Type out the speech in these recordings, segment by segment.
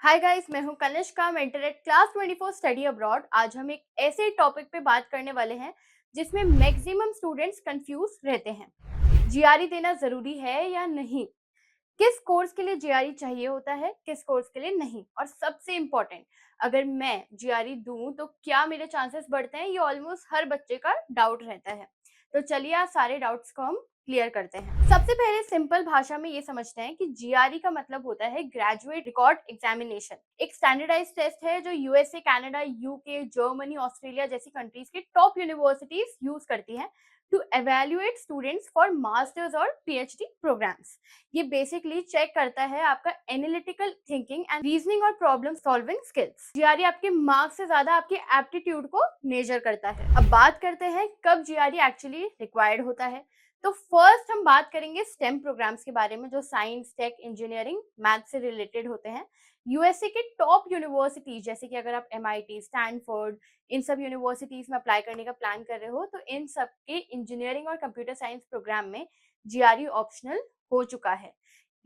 हाय guys, मैं हूं Kanishka, mentor at class 24 study abroad. आज हम एक ऐसे टॉपिक पे बात करने वाले हैं जिसमें मैक्सिमम स्टूडेंट्स कंफ्यूज रहते हैं। जीआरई देना जरूरी है या नहीं? किस कोर्स के लिए जीआरई चाहिए होता है, किस कोर्स के लिए नहीं? और सबसे इम्पोर्टेंट, अगर मैं जीआरई दूं तो क्या मेरे चांसेस बढ़ते हैं? ये ऑलमोस्ट हर बच्चे का डाउट रहता है। तो चलिए आज सारे डाउट्स को हम क्लियर करते हैं। सबसे पहले सिंपल भाषा में ये समझते हैं कि जीआरई का मतलब होता है ग्रेजुएट रिकॉर्ड एग्जामिनेशन। एक स्टैंडर्डाइज्ड टेस्ट है जो USA, Canada, UK, Germany, Australia जैसी कंट्रीज की टॉप यूनिवर्सिटीज यूज करती हैं to evaluate students for masters और पीएचडी प्रोग्राम्स। ये बेसिकली चेक करता है आपका एनालिटिकल थिंकिंग एंड रीजनिंग और प्रॉब्लम सॉल्विंग स्किल्स। जीआरई आपके मार्क्स से ज्यादा आपके एप्टीट्यूड को मेजर करता है। अब बात करते हैं कब जीआरई एक्चुअली रिक्वायर्ड होता है। तो फर्स्ट हम बात करेंगे स्टेम प्रोग्राम्स के बारे में जो साइंस, टेक, इंजीनियरिंग, मैथ से रिलेटेड होते हैं। यूएसए के टॉप यूनिवर्सिटीज जैसे कि अगर आप एमआईटी, स्टैनफोर्ड, इन सब यूनिवर्सिटीज में अप्लाई करने का प्लान कर रहे हो तो इन सब के इंजीनियरिंग और कंप्यूटर साइंस प्रोग्राम में जीआरई ऑप्शनल हो चुका है।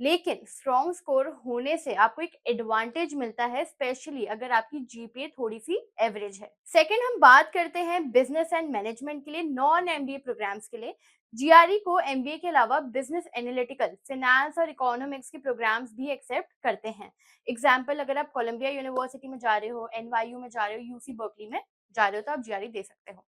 लेकिन स्ट्रॉन्ग स्कोर होने से आपको एक एडवांटेज मिलता है, स्पेशली अगर आपकी जीपीए थोड़ी सी एवरेज है। सेकंड हम बात करते हैं बिजनेस एंड मैनेजमेंट के लिए नॉन एमबीए प्रोग्राम्स के लिए। जीआरई को एमबीए के अलावा बिजनेस एनालिटिकल, फाइनेंस और इकोनॉमिक्स के प्रोग्राम्स भी एक्सेप्ट करते हैं। एग्जाम्पल, अगर आप कोलंबिया यूनिवर्सिटी में जा रहे हो, एनवाईयू में जा रहे हो, यूसी बर्कली में जा रहे हो तो आप जीआरई दे सकते हो।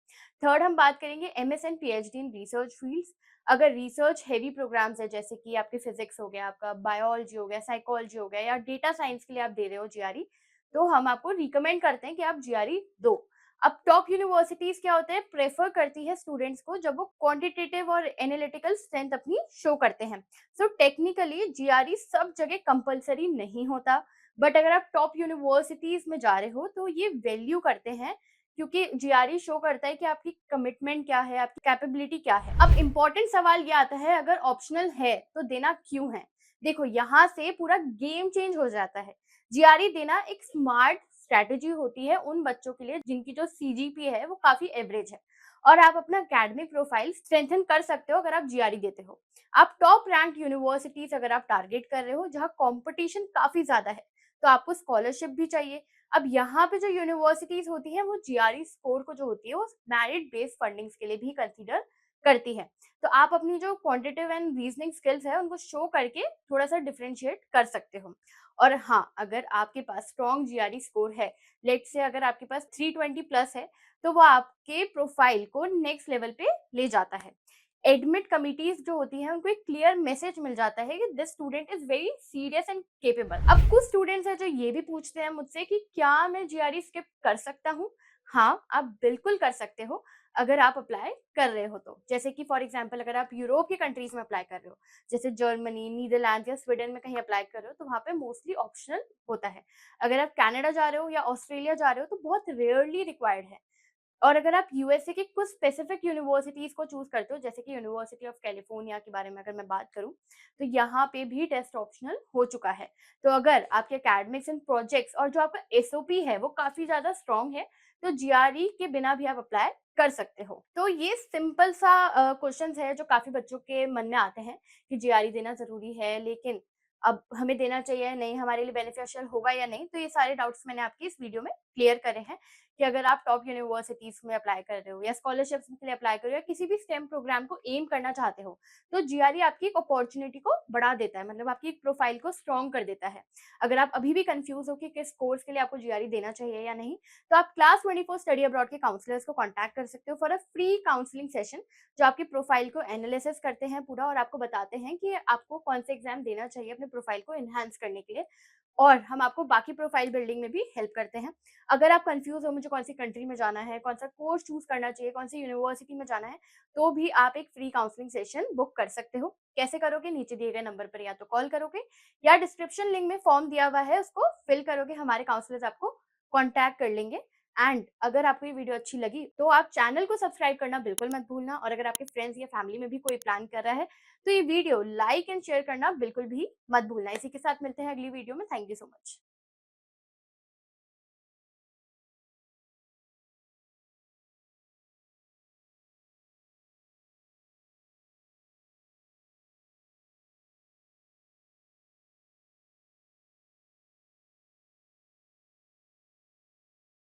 थर्ड हम बात करेंगे MS and PhD in research fields. अगर रिसर्च हेवी प्रोग्राम्स है जैसे कि आपके फिजिक्स हो गया, आपका बायोलॉजी हो गया, साइकोलॉजी हो गया या डेटा साइंस के लिए आप दे रहे हो जीआरई, तो हम आपको रिकमेंड करते हैं कि आप जीआरई दो। अब टॉप यूनिवर्सिटीज क्या होते हैं, प्रेफर करती है स्टूडेंट्स को जब वो क्वांटिटेटिव और एनालिटिकल स्ट्रेंथ अपनी शो करते हैं। सो टेक्निकली जीआरई सब जगह कंपलसरी नहीं होता, बट अगर आप टॉप यूनिवर्सिटीज में जा रहे हो तो ये वैल्यू करते हैं, क्योंकि जीआरई शो करता है कि आपकी कमिटमेंट क्या है, आपकी कैपेबिलिटी क्या है। अब इम्पोर्टेंट सवाल ये आता है, अगर ऑप्शनल है तो देना क्यों है? देखो, यहाँ से पूरा गेम चेंज हो जाता है। जीआरई देना एक स्मार्ट स्ट्रेटेजी होती है उन बच्चों के लिए जिनकी जो सीजीपीए है वो काफी एवरेज है, और आप अपना एकेडमिक प्रोफाइल स्ट्रेंथन कर सकते हो अगर आप जीआरई देते हो। आप टॉप रैंक यूनिवर्सिटीज अगर आप टारगेट कर रहे हो जहाँ कंपटीशन काफी ज्यादा है, तो आपको स्कॉलरशिप भी चाहिए। अब यहाँ पे जो यूनिवर्सिटीज होती हैं वो जीआरई स्कोर को जो होती है वो मेरिट बेस्ड फंडिंग्स के लिए भी कंसीडर करती है। तो आप अपनी जो क्वांटिटेटिव एंड रीजनिंग स्किल्स है उनको शो करके थोड़ा सा डिफरेंशिएट कर सकते हो। और हाँ, अगर आपके पास स्ट्रॉन्ग जीआरई स्कोर है, लेट्स से अगर आपके पास 320 प्लस है, तो वो आपके प्रोफाइल को नेक्स्ट लेवल पे ले जाता है। एडमिट कमिटीज जो होती हैं उनको एक क्लियर मैसेज मिल जाता है कि this student is very serious and capable. अब कुछ स्टूडेंट्स हैं जो ये भी पूछते हैं मुझसे कि क्या मैं जीआरई स्किप कर सकता हूँ? हाँ, आप बिल्कुल कर सकते हो अगर आप अप्लाई कर रहे हो तो। जैसे कि फॉर एग्जाम्पल, अगर आप यूरोप की कंट्रीज में अप्लाई कर रहे हो, जैसे जर्मनी, नीदरलैंड या स्वीडन में कहीं अप्लाई कर रहे हो, तो वहाँ पे मोस्टली ऑप्शनल होता है। अगर आप कनाडा जा रहे हो या ऑस्ट्रेलिया जा रहे हो तो बहुत रेयरली रिक्वायर्ड है। और अगर आप यूएसए के कुछ स्पेसिफिक यूनिवर्सिटीज को चूज करते हो, जैसे कि यूनिवर्सिटी ऑफ कैलिफोर्निया के बारे में अगर मैं बात करूं, तो यहाँ पे भी टेस्ट ऑप्शनल हो चुका है। तो अगर आपके एकेडमिक्स एंड प्रोजेक्ट्स और जो आपका एसओपी है वो काफी ज्यादा स्ट्रांग है, तो जीआरई के बिना भी आप अप्लाई कर सकते हो। तो ये सिंपल सा क्वेश्चंस है जो काफी बच्चों के मन में आते हैं कि जीआरई देना जरूरी है, लेकिन अब हमें देना चाहिए या नहीं, हमारे लिए बेनिफिशियल होगा या नहीं। तो ये सारे डाउट्स मैंने आपकी इस वीडियो में क्लियर करे हैं कि अगर आप टॉप यूनिवर्सिटीज में अप्लाई कर रहे हो या स्कॉलरशिप्स के लिए अप्लाई कर रहे हो या किसी भी स्टेम प्रोग्राम को एम करना चाहते हो, तो जीआरई आपकी एक अपॉर्चुनिटी को बढ़ा देता है, मतलब आपकी प्रोफाइल को स्ट्रॉन्ग कर देता है। अगर आप अभी भी कंफ्यूज हो कि किस कोर्स के लिए आपको जीआरई देना चाहिए या नहीं, तो आप क्लास 24 स्टडी अब्रॉड के काउंसलर्स को कॉन्टैक्ट कर सकते हो for a free counselling session, जो आपकी प्रोफाइल को एनालिसिस करते हैं पूरा और आपको बताते हैं कि आपको कौन से एग्जाम देना चाहिए अपने प्रोफाइल को एनहांस करने के लिए। और हम आपको बाकी प्रोफाइल बिल्डिंग में भी हेल्प करते हैं। अगर आप कंफ्यूज हो मुझे कौन सी कंट्री में जाना है, कौन सा कोर्स चूज करना चाहिए, कौन सी यूनिवर्सिटी में जाना है, तो भी आप एक फ्री काउंसलिंग सेशन बुक कर सकते हो। कैसे करोगे? नीचे दिए गए नंबर पर या तो कॉल करोगे या डिस्क्रिप्शन लिंक में फॉर्म दिया हुआ है उसको फिल करोगे, हमारे काउंसलर्स आपको कॉन्टैक्ट कर लेंगे। एंड अगर आपको ये वीडियो अच्छी लगी तो आप चैनल को सब्सक्राइब करना बिल्कुल मत भूलना, और अगर आपके फ्रेंड्स या फैमिली में भी कोई प्लान कर रहा है तो ये वीडियो लाइक एंड शेयर करना बिल्कुल भी मत भूलना। इसी के साथ मिलते हैं अगली वीडियो में। Thank you so much.